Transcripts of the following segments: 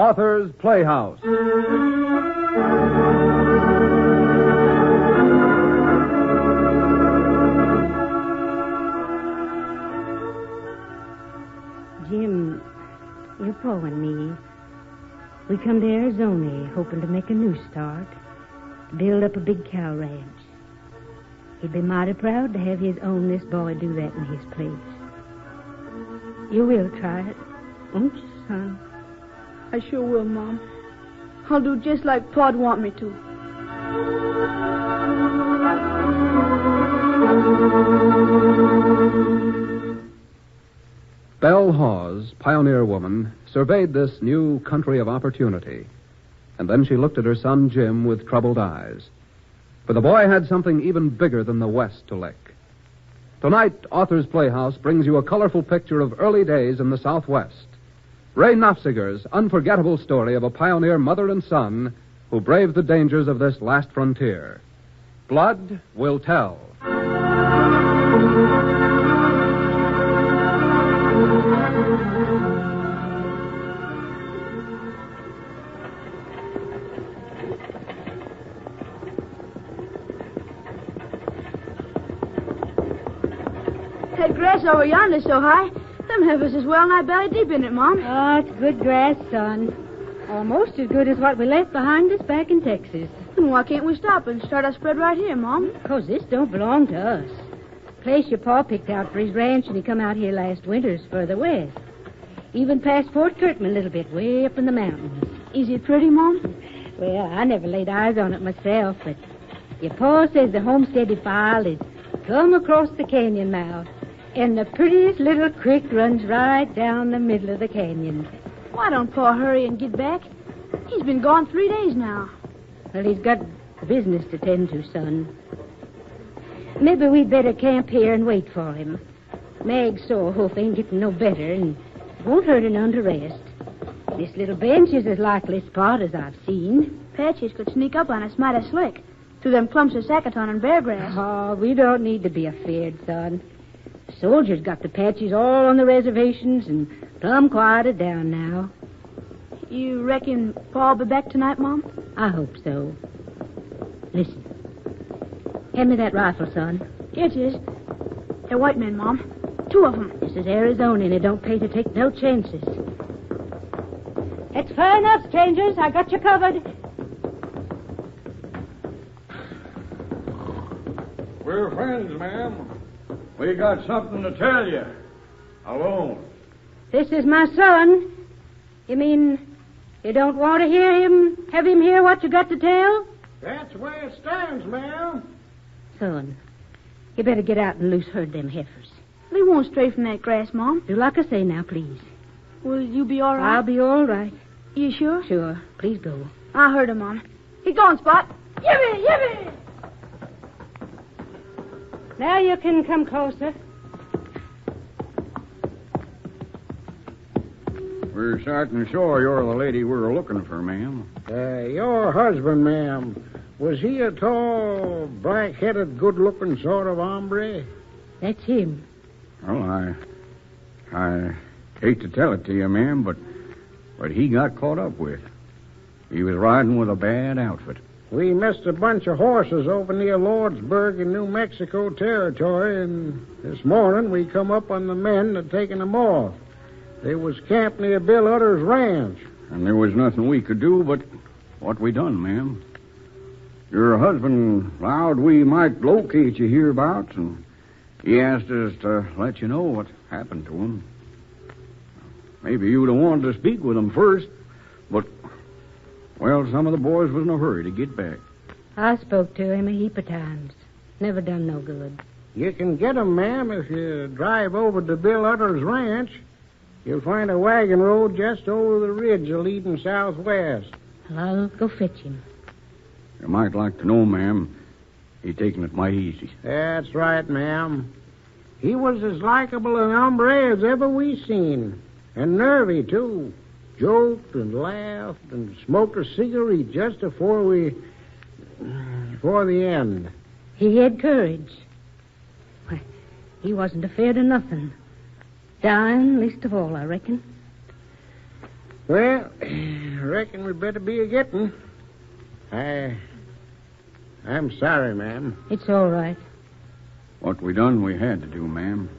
Author's Playhouse. Jim, your pa and me, we come to Arizona hoping to make a new start, build up a big cow ranch. He'd be mighty proud to have his own this boy do that in his place. You will try it, won't you, son? I sure will, Mom. I'll do just like Pa'd want me to. Belle Hawes, pioneer woman, surveyed this new country of opportunity. And then she looked at her son Jim with troubled eyes. For the boy had something even bigger than the West to lick. Tonight, Author's Playhouse brings you a colorful picture of early days in the Southwest. Ray Nofziger's unforgettable story of a pioneer mother and son who braved the dangers of this last frontier. Blood will tell. That grass over yonder's so high, them heifers is well nigh belly deep in it, Mom. Oh, it's good grass, son. Almost as good as what we left behind us back in Texas. Then why can't we stop and start our spread right here, Mom? 'Cause this don't belong to us. Place your pa picked out for his ranch when he come out here last winter's further west. Even past Fort Kirkman a little bit, way up in the mountains. Is it pretty, Mom? Well, I never laid eyes on it myself, but your pa says the homestead he filed is come across the canyon mouth, and the prettiest little creek runs right down the middle of the canyon. Why don't Pa hurry and get back? He's been gone 3 days now. Well, he's got business to tend to, son. Maybe we'd better camp here and wait for him. Mag's sore hoof ain't getting no better, and it won't hurt her none to rest. This little bench is as likely a spot as I've seen. Patches could sneak up on us mighty slick through them clumps of saccaton and bear grass. Oh, we don't need to be afeard, son. The soldiers got the Patches all on the reservations and plumb quieted down now. You reckon Pa'll be back tonight, Mom? I hope so. Listen. Hand me that rifle, son. Here it is. They're white men, Mom. 2 of them. This is Arizona, and it don't pay to take no chances. It's fair enough, strangers. I got you covered. We're friends, ma'am. We got something to tell you. Alone. This is my son. You mean you don't want to have him hear what you got to tell? That's the way it stands, ma'am. Son, you better get out and loose herd them heifers. They won't stray from that grass, Mom. Do like I say now, please. Will you be all right? I'll be all right. You sure? Sure. Please go. I heard him, Mom. He's going, Spot. Yippee, yippee! Now you can come closer. We're certain sure you're the lady we're looking for, ma'am. Your husband, ma'am, was he a tall, black-headed, good-looking sort of hombre? That's him. Well, I hate to tell it to you, ma'am, but he got caught up with. He was riding with a bad outfit. We missed a bunch of horses over near Lordsburg in New Mexico territory, and this morning we come up on the men that taken them off. They was camped near Bill Utter's ranch. And there was nothing we could do but what we done, ma'am. Your husband vowed we might locate you hereabouts, and he asked us to let you know what happened to him. Maybe you'd have wanted to speak with him first, but, well, some of the boys was in a hurry to get back. I spoke to him a heap of times. Never done no good. You can get 'em, ma'am, if you drive over to Bill Utter's ranch. You'll find a wagon road just over the ridge leading southwest. Well, I'll go fetch him. You might like to know, ma'am, he taking it mighty easy. That's right, ma'am. He was as likable an hombre as ever we seen. And nervy, too. Joked and laughed and smoked a cigarette just before the end. He had courage. Why, he wasn't afraid of nothing. Dying, least of all, I reckon. Well, reckon we better be a-getting. I'm sorry, ma'am. It's all right. What we done, we had to do, ma'am.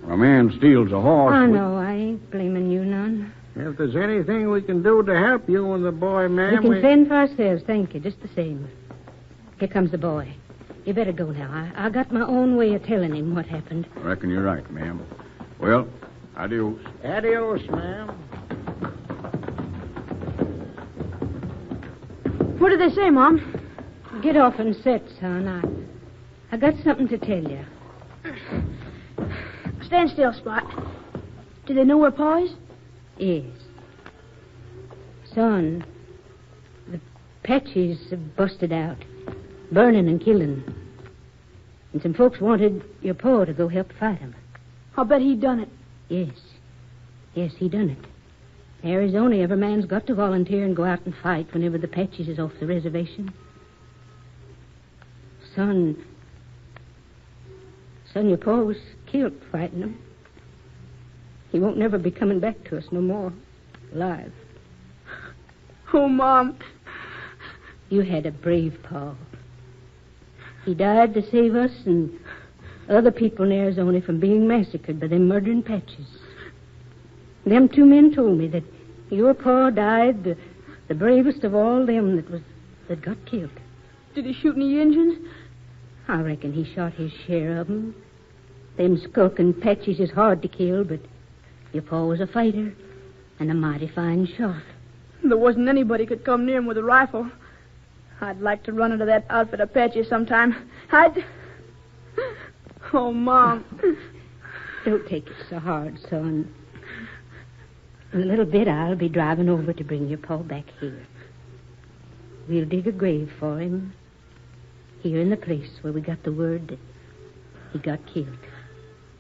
When a man steals a horse... I know. I ain't blaming you none. If there's anything we can do to help you and the boy, ma'am... We can fend for ourselves, thank you, just the same. Here comes the boy. You better go now. I got my own way of telling him what happened. I reckon you're right, ma'am. Well, adios. Adios, ma'am. What did they say, Mom? Get off and sit, son. I got something to tell you. Stand still, Spot. Do they know where Pa is? Yes. Son, the Apaches have busted out, burning and killing. And some folks wanted your pa to go help fight 'em. I'll bet he done it. Yes. Yes, he done it. In Arizona, every man's got to volunteer and go out and fight whenever the Apaches is off the reservation. Son, your pa was killed fighting 'em. He won't never be coming back to us no more, alive. Oh, Mom. You had a brave pa. He died to save us and other people in Arizona from being massacred by them murdering Apaches. Them two men told me that your pa died the bravest of all them that got killed. Did he shoot any Injuns? I reckon he shot his share of 'em. Them skulking Apaches is hard to kill, but your pa was a fighter and a mighty fine shot. There wasn't anybody could come near him with a rifle. I'd like to run into that outfit of Apaches sometime. Oh, Mom. Don't take it so hard, son. In a little bit, I'll be driving over to bring your pa back here. We'll dig a grave for him here in the place where we got the word that he got killed.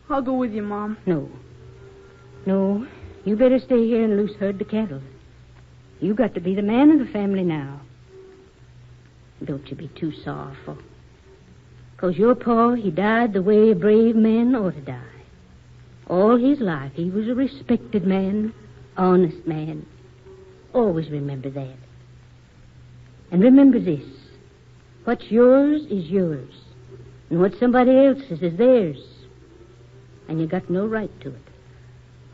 I'll go with you, Mom. No, you better stay here and loose herd the cattle. You got to be the man of the family now. Don't you be too sorrowful. 'Cause your pa, he died the way a brave man ought to die. All his life, he was a respected man, honest man. Always remember that. And remember this. What's yours is yours. And what somebody else's is theirs. And you got no right to it.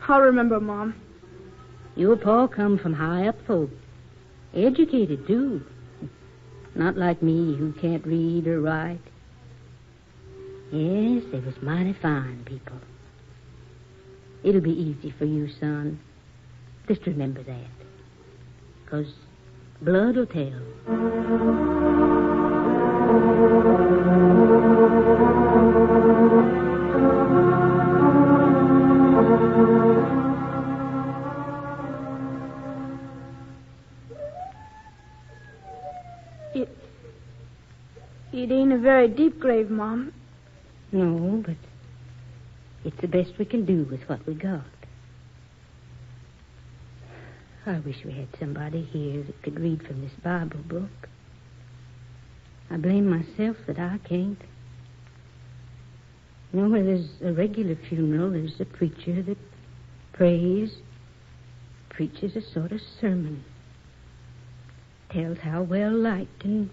I'll remember, Mom. Your pa come from high up folk. Educated, too. Not like me, who can't read or write. Yes, they was mighty fine people. It'll be easy for you, son. Just remember that. 'Cause blood'll tell. It ain't a very deep grave, Mom. No, but it's the best we can do with what we got. I wish we had somebody here that could read from this Bible book. I blame myself that I can't. You know, where there's a regular funeral, there's a preacher that preaches a sort of sermon. Tells how well liked and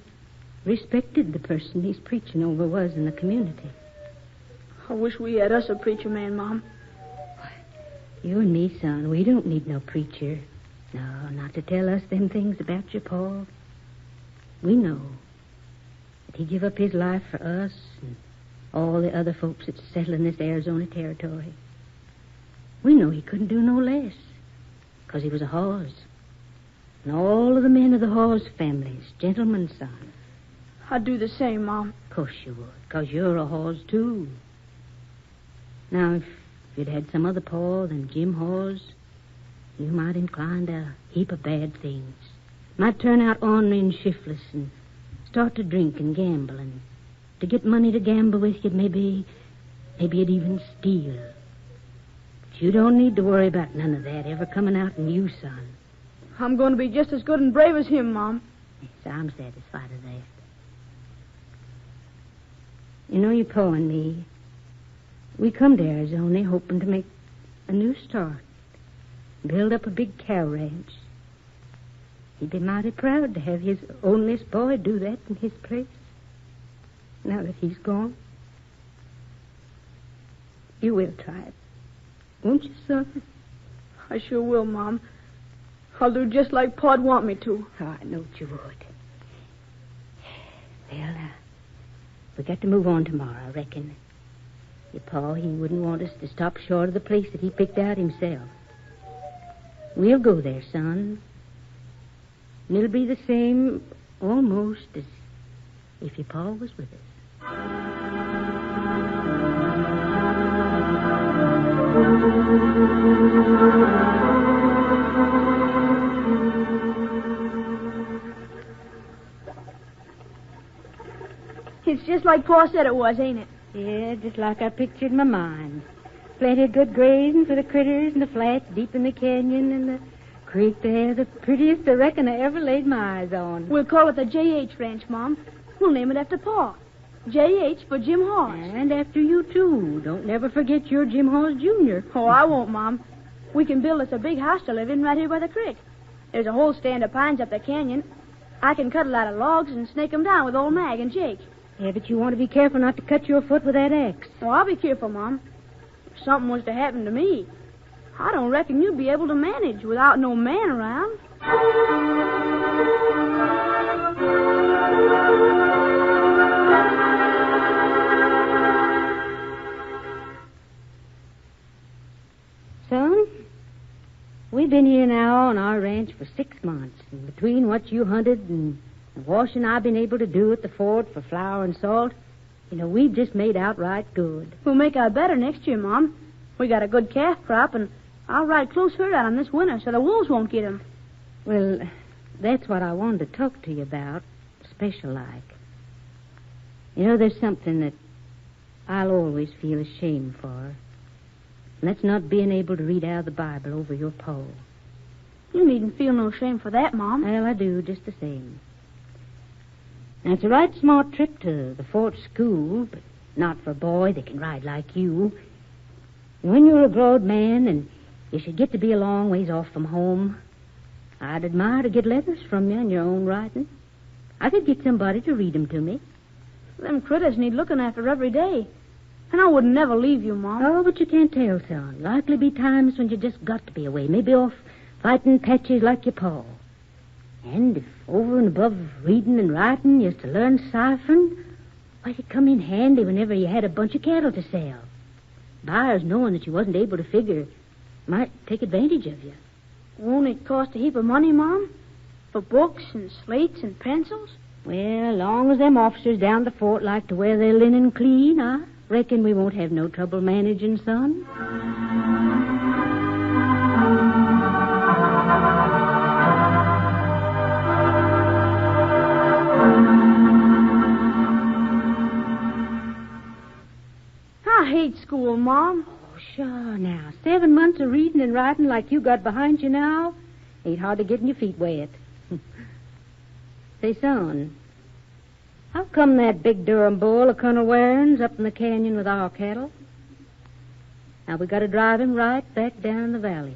respected the person he's preaching over was in the community. I wish we had us a preacher man, Mom. You and me, son, we don't need no preacher. No, not to tell us them things about your pa. We know that he give up his life for us and all the other folks that settle in this Arizona territory. We know he couldn't do no less, 'cause he was a Hawes. And all of the men of the Hawes families, gentlemen's sons. I'd do the same, Mom. Of course you would, 'cause you're a Hawes, too. Now, if you'd had some other pa than Jim Hawes, you might incline to a heap of bad things. Might turn out ornery and shiftless and start to drink and gamble. And to get money to gamble with, you'd maybe you'd even steal. But you don't need to worry about none of that ever coming out in you, son. I'm going to be just as good and brave as him, Mom. Yes, I'm satisfied of that. You know, your pa and me, we come to Arizona hoping to make a new start. build up a big cow ranch. He'd be mighty proud to have his onlyest boy do that in his place. Now that he's gone. You will try it. Won't you, son? I sure will, Mom. I'll do just like Pa'd want me to. Oh, I know you would. Well, we got to move on tomorrow, I reckon. Your Pa, he wouldn't want us to stop short of the place that he picked out himself. We'll go there, son. And it'll be the same, almost, as if your Pa was with us. It's just like Pa said it was, ain't it? Yeah, just like I pictured in my mind. Plenty of good grazing for the critters and the flats deep in the canyon and the creek there. The prettiest I reckon I ever laid my eyes on. We'll call it the J.H. Ranch, Mom. We'll name it after Pa. J.H. for Jim Hawes. And after you, too. Don't never forget you're Jim Hawes, Jr. Oh, I won't, Mom. We can build us a big house to live in right here by the creek. There's a whole stand of pines up the canyon. I can cut a lot of logs and snake 'em down with old Mag and Jake. Yeah, but you want to be careful not to cut your foot with that axe. Oh, I'll be careful, Mom. If something was to happen to me, I don't reckon you'd be able to manage without no man around. Son, we've been here now on our ranch for 6 months. And between what you hunted and the washing I've been able to do at the fort for flour and salt, we've just made outright good. We'll make out better next year, Mom. We got a good calf crop, and I'll ride close herd on 'em this winter so the wolves won't get 'em. Well, that's what I wanted to talk to you about, special like. There's something that I'll always feel ashamed for. And that's not being able to read out of the Bible over your pole. You needn't feel no shame for that, Mom. Well, I do, just the same. Now, it's a right smart trip to the fort school, but not for a boy that can ride like you. And when you're a growed man and you should get to be a long ways off from home, I'd admire to get letters from you in your own writing. I could get somebody to read 'em to me. Them critters need looking after every day. And I would never leave you, Mom. Oh, but you can't tell, son. Likely be times when you just got to be away. Maybe off fighting patches like your pa. And if over and above reading and writing you used to learn ciphering, why, it'd come in handy whenever you had a bunch of cattle to sell. Buyers, knowing that you wasn't able to figure, might take advantage of you. Won't it cost a heap of money, Mom? For books and slates and pencils? Well, long as them officers down the fort like to wear their linen clean, I reckon we won't have no trouble managing, son. I hate school, Mom. Oh, sure now. 7 months of reading and writing like you got behind you now ain't hard to getting your feet wet. Say, son, how come that big Durham bull of Colonel Waring's up in the canyon with our cattle? Now, we got to drive him right back down the valley.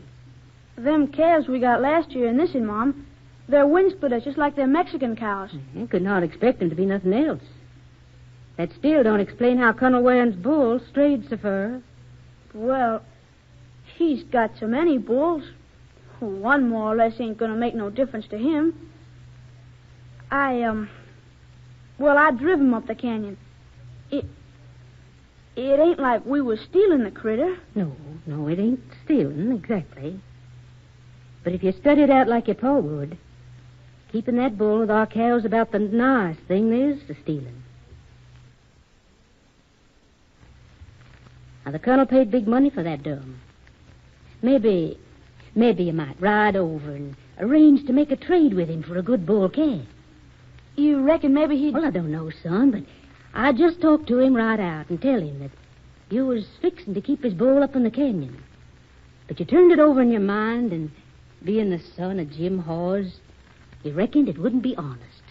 Them calves we got last year in this one, Mom, they're wind splitters just like them Mexican cows. You could not expect them to be nothing else. That still don't explain how Colonel Waring's bull strayed so far. Well, he's got so many bulls. One more or less ain't gonna make no difference to him. I driv him up the canyon. It ain't like we was stealing the critter. No, it ain't stealing, exactly. But if you study it out like your pa would, keeping that bull with our cows about the nice thing there is to stealing. Now, the colonel paid big money for that Durham. Maybe you might ride over and arrange to make a trade with him for a good bull calf. You reckon maybe he'd... Well, I don't know, son, but I just talk to him right out and tell him that you was fixing to keep his bull up in the canyon. But you turned it over in your mind, and being the son of Jim Hawes, you reckoned it wouldn't be honest.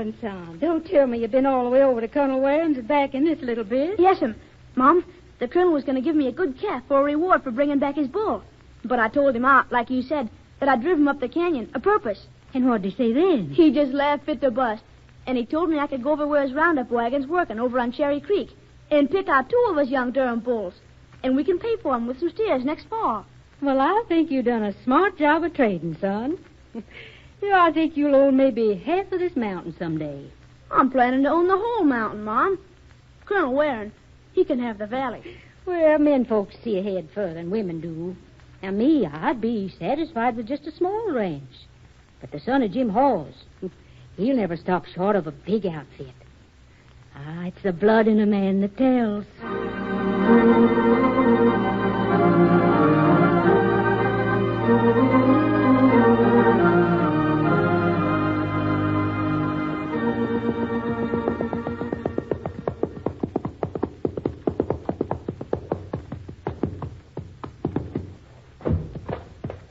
morning, son. Don't tell me you've been all the way over to Colonel Waring's and back in this little bit. Yes'm. Mom, the colonel was going to give me a good calf for a reward for bringing back his bull. But I told him out, like you said, that I drove him up the canyon, a purpose. And what'd he say then? He just laughed fit to bust. And he told me I could go over where his roundup wagon's working over on Cherry Creek and pick out 2 of his young Durham bulls. And we can pay for them with some steers next fall. Well, I think you've done a smart job of trading, son. I think you'll own maybe half of this mountain someday. I'm planning to own the whole mountain, Mom. Colonel Waring, he can have the valley. Well, men folks see ahead further than women do. Now, me, I'd be satisfied with just a small ranch. But the son of Jim Hawes, he'll never stop short of a big outfit. It's the blood in a man that tells.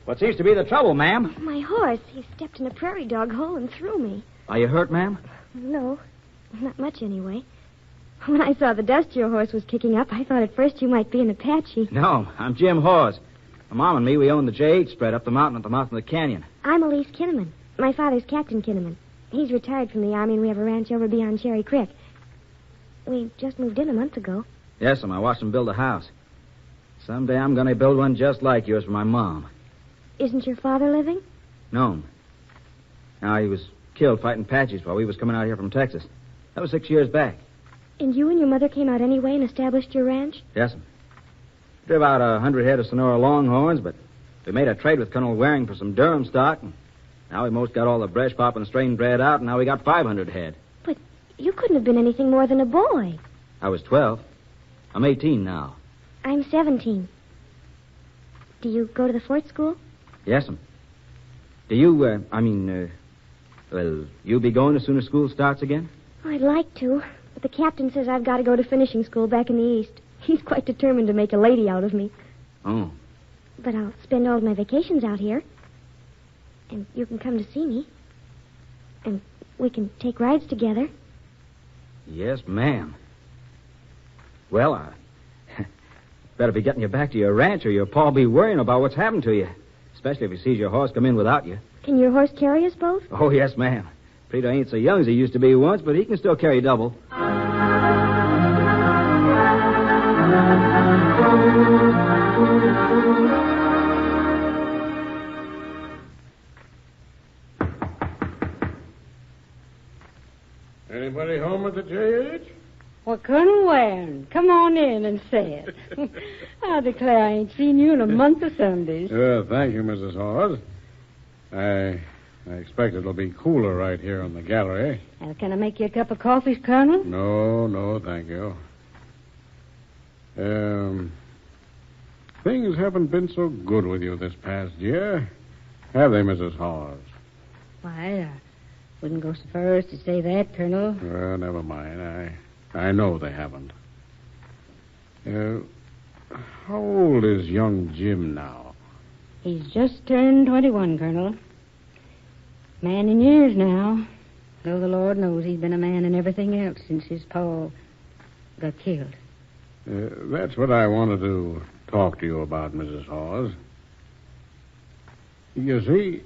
What seems to be the trouble, ma'am? My horse. He stepped in a prairie dog hole and threw me. Are you hurt, ma'am? No, not much anyway. When I saw the dust your horse was kicking up, I thought at first you might be an Apache. No, I'm Jim Hawes. My mom and me, we own the J.H. spread up the mountain at the mouth of the canyon. I'm Elise Kinnaman. My father's Captain Kinnaman. He's retired from the Army, and we have a ranch over beyond Cherry Creek. We just moved in a month ago. Yes, I watched him build a house. Someday I'm going to build one just like yours for my mom. Isn't your father living? No. Now, he was killed fighting Apaches while we was coming out here from Texas. That was 6 years back. And you and your mother came out anyway and established your ranch? Yes, ma'am. Drove out 100 head of Sonora Longhorns, but we made a trade with Colonel Waring for some Durham stock, and now we most got all the breast pop and strain bred out, and now we got 500 head. But you couldn't have been anything more than a boy. I was 12. I'm 18 now. I'm 17. Do you go to the fort school? Yes, ma'am. Do you, you'll be going as soon as school starts again? Oh, I'd like to, but the captain says I've got to go to finishing school back in the East. He's quite determined to make a lady out of me. Oh. But I'll spend all of my vacations out here. And you can come to see me. And we can take rides together. Yes, ma'am. Well, I better be getting you back to your ranch, or your pa'll be worrying about what's happened to you. Especially if he sees your horse come in without you. Can your horse carry us both? Oh, yes, ma'am. Prito ain't so young as he used to be once, but he can still carry double. Anybody home at the J.H.? Well, Colonel Waring, come on in and say it. I declare I ain't seen you in a month of Sundays. Thank you, Mrs. Hawes. I expect it'll be cooler right here on the gallery. Can I make you a cup of coffee, Colonel? No, thank you. Things haven't been so good with you this past year, have they, Mrs. Hawes? Why, I wouldn't go so far as to say that, Colonel. Well, never mind. I know they haven't. How old is young Jim now? He's just turned 21, Colonel. Man in years now. Though the Lord knows he's been a man in everything else since his pa got killed. That's what I wanted to talk to you about, Mrs. Hawes. You see,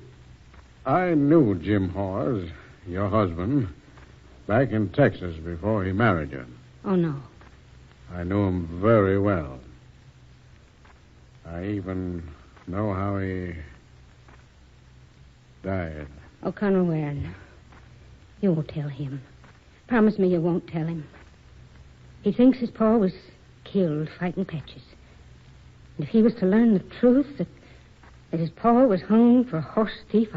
I knew Jim Hawes, your husband, back in Texas before he married you. Oh, no. I knew him very well. I even know how he died. Oh, Colonel Waring, you won't tell him. Promise me you won't tell him. He thinks his pa was killed fighting Apaches. And if he was to learn the truth that his pa was hung for a horse thief,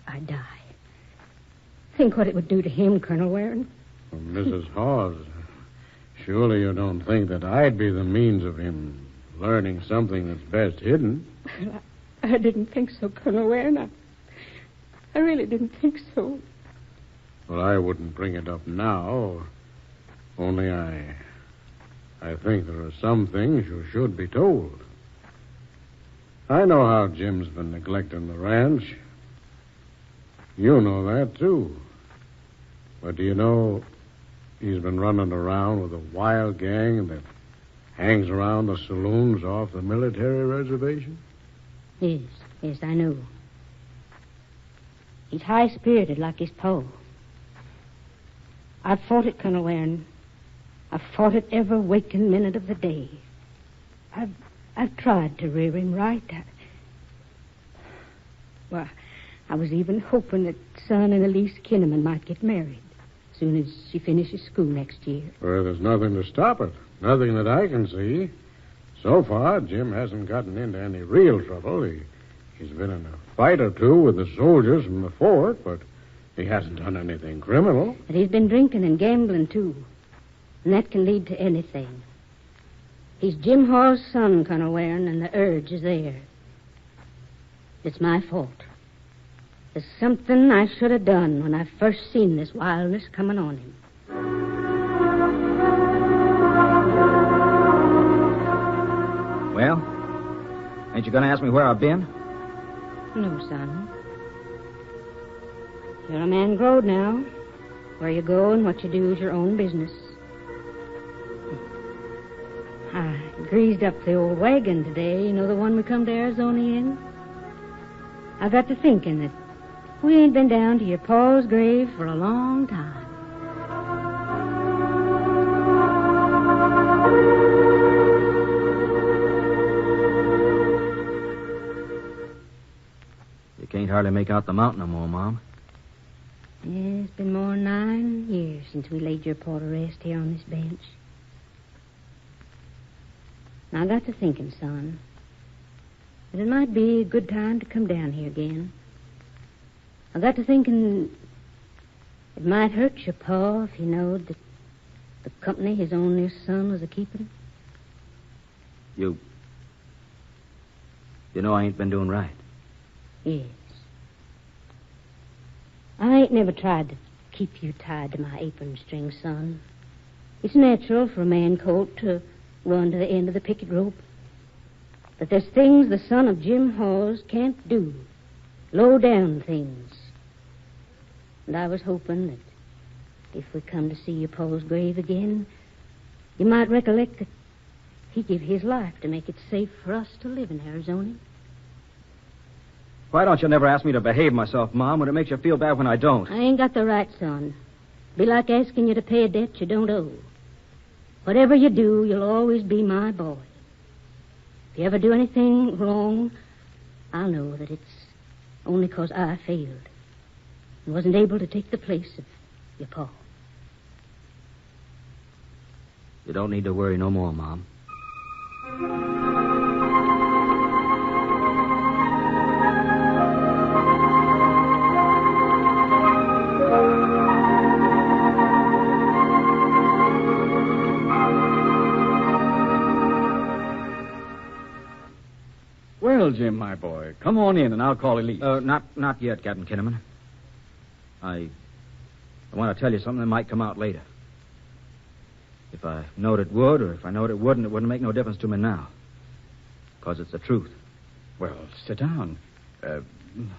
I'd die. Think what it would do to him, Colonel Waring. Well, Mrs. Hawes, surely you don't think that I'd be the means of him learning something that's best hidden? Well, I didn't think so, Colonel Waring. I really didn't think so. Well, I wouldn't bring it up now. Only I think there are some things you should be told. I know how Jim's been neglecting the ranch. You know that, too. But do you know he's been running around with a wild gang that hangs around the saloons off the military reservation? Yes, I know. He's high-spirited like his pa. I've fought it, Colonel Warren. I've fought it every waking minute of the day. I've tried to rear him right. I was even hoping that Son and Elise Kinnaman might get married as soon as she finishes school next year. Well, there's nothing to stop it. Nothing that I can see. So far, Jim hasn't gotten into any real trouble. He's been in a fight or two with the soldiers from the fort, but he hasn't done anything criminal. But he's been drinking and gambling, too. And that can lead to anything. He's Jim Hall's son, Colonel Warren, and the urge is there. It's my fault. There's something I should have done when I first seen this wildness coming on him. Well, ain't you going to ask me where I've been? No, son. You're a man growed now. Where you go and what you do is your own business. I greased up the old wagon today, you know, the one we come to Arizona in. I got to thinking that we ain't been down to your pa's grave for a long time. You can't hardly make out the mountain no more, Mom. Yeah, it's been more than 9 years since we laid your pa to rest here on this bench. Now, I got to thinking, son, that it might be a good time to come down here again. I got to thinking it might hurt your pa if he knowed that the company his only son was a-keeping. You know I ain't been doing right. Yes. I ain't never tried to keep you tied to my apron string, son. It's natural for a man colt to run to the end of the picket rope. But there's things the son of Jim Hawes can't do. Low-down things. And I was hoping that if we come to see your pa's grave again, you might recollect that he gave his life to make it safe for us to live in Arizona. Why don't you never ask me to behave myself, Mom, when it makes you feel bad when I don't? I ain't got the right, son. Be like asking you to pay a debt you don't owe. Whatever you do, you'll always be my boy. If you ever do anything wrong, I'll know that it's only 'cause I failed and wasn't able to take the place of your pa. You don't need to worry no more, Mom. Well, Jim, my boy, come on in and I'll call Elise. Not yet, Captain Kinnaman. I want to tell you something that might come out later. If I knowed it would, or if I knowed it wouldn't, it wouldn't make no difference to me now. Because it's the truth. Well, sit down.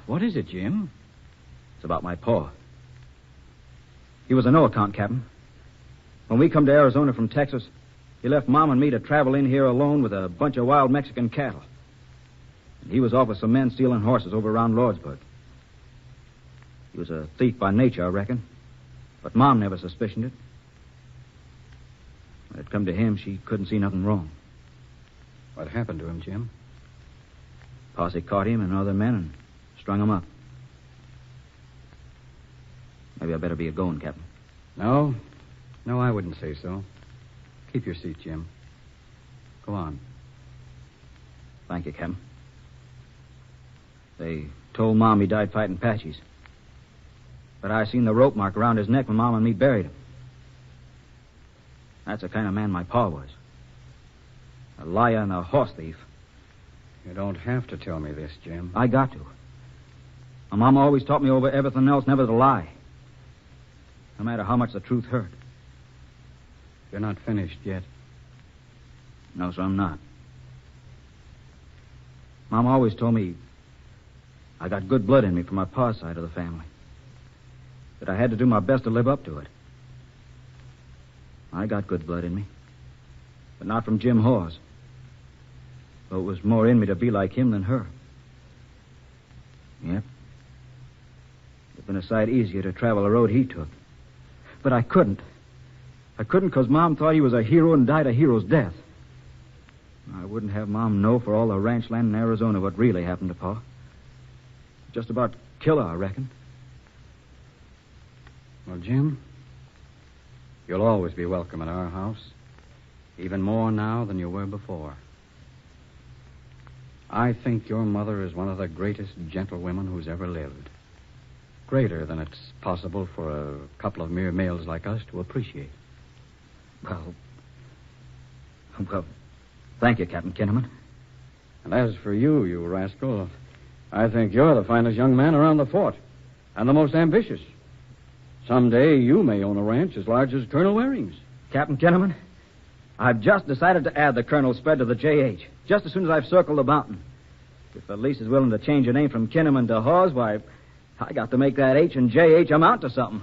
What is it, Jim? It's about my pa. He was a no-account captain. When we come to Arizona from Texas, he left Mom and me to travel in here alone with a bunch of wild Mexican cattle. And he was off with some men stealing horses over around Lordsburg. He was a thief by nature, I reckon. But Mom never suspicioned it. When it come to him, she couldn't see nothing wrong. What happened to him, Jim? Posse caught him and other men and strung him up. Maybe I better be a-going, Captain. No, I wouldn't say so. Keep your seat, Jim. Go on. Thank you, Captain. They told Mom he died fighting Apaches. But I seen the rope mark around his neck when Mom and me buried him. That's the kind of man my pa was. A liar and a horse thief. You don't have to tell me this, Jim. I got to. My Mom always taught me over everything else never to lie. No matter how much the truth hurt. You're not finished yet. No, sir, I'm not. Mom always told me I got good blood in me from my pa's side of the family. that I had to do my best to live up to it. I got good blood in me, but not from Jim Hawes. Though it was more in me to be like him than her. Yep. It'd have been a sight easier to travel the road he took. But I couldn't. I couldn't because Mom thought he was a hero and died a hero's death. I wouldn't have Mom know for all the ranch land in Arizona what really happened to Pa. Just about kill her, I reckon. Well, Jim, you'll always be welcome at our house. Even more now than you were before. I think your mother is one of the greatest gentlewomen who's ever lived. Greater than it's possible for a couple of mere males like us to appreciate. Well, thank you, Captain Kinnaman. And as for you, you rascal, I think you're the finest young man around the fort. And the most ambitious. Someday you may own a ranch as large as Colonel Waring's. Captain Kinnaman, I've just decided to add the Colonel's spread to the J.H. just as soon as I've circled the mountain. If the lease is willing to change your name from Kinnaman to Hawes, why, I got to make that H and J.H. amount to something.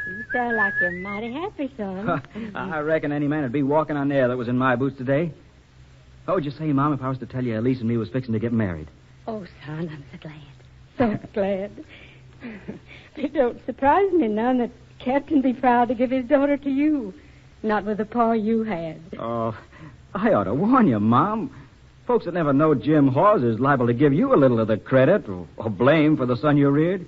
You sound like you're mighty happy, son. I reckon any man would be walking on air that was in my boots today. What would you say, Mom, if I was to tell you Elise and me was fixing to get married? Oh, son, I'm so glad. So glad. It don't surprise me none that Captain be proud to give his daughter to you. Not with the pa you had. Oh, I ought to warn you, Mom. Folks that never know Jim Hawes is liable to give you a little of the credit or blame for the son you reared.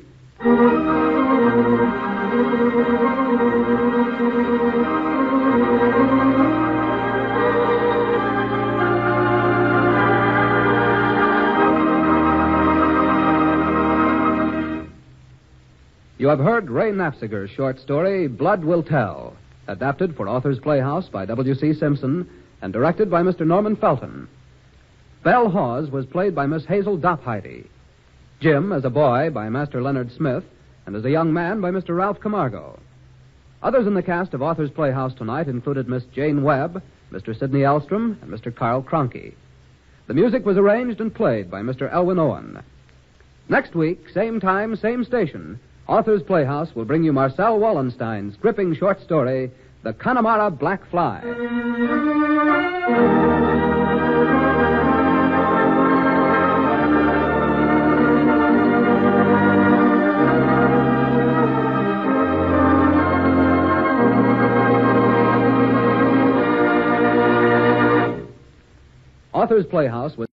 You have heard Ray Knapziger's short story, Blood Will Tell, adapted for Authors Playhouse by W.C. Simpson and directed by Mr. Norman Felton. Belle Hawes was played by Miss Hazel Doppheide. Jim, as a boy, by Master Leonard Smith, and as a young man by Mr. Ralph Camargo. Others in the cast of Authors Playhouse tonight included Miss Jane Webb, Mr. Sidney Elstrom, and Mr. Carl Cronky. The music was arranged and played by Mr. Elwin Owen. Next week, same time, same station, Authors Playhouse will bring you Marcel Wallenstein's gripping short story, The Connemara Black Fly. Authors Playhouse was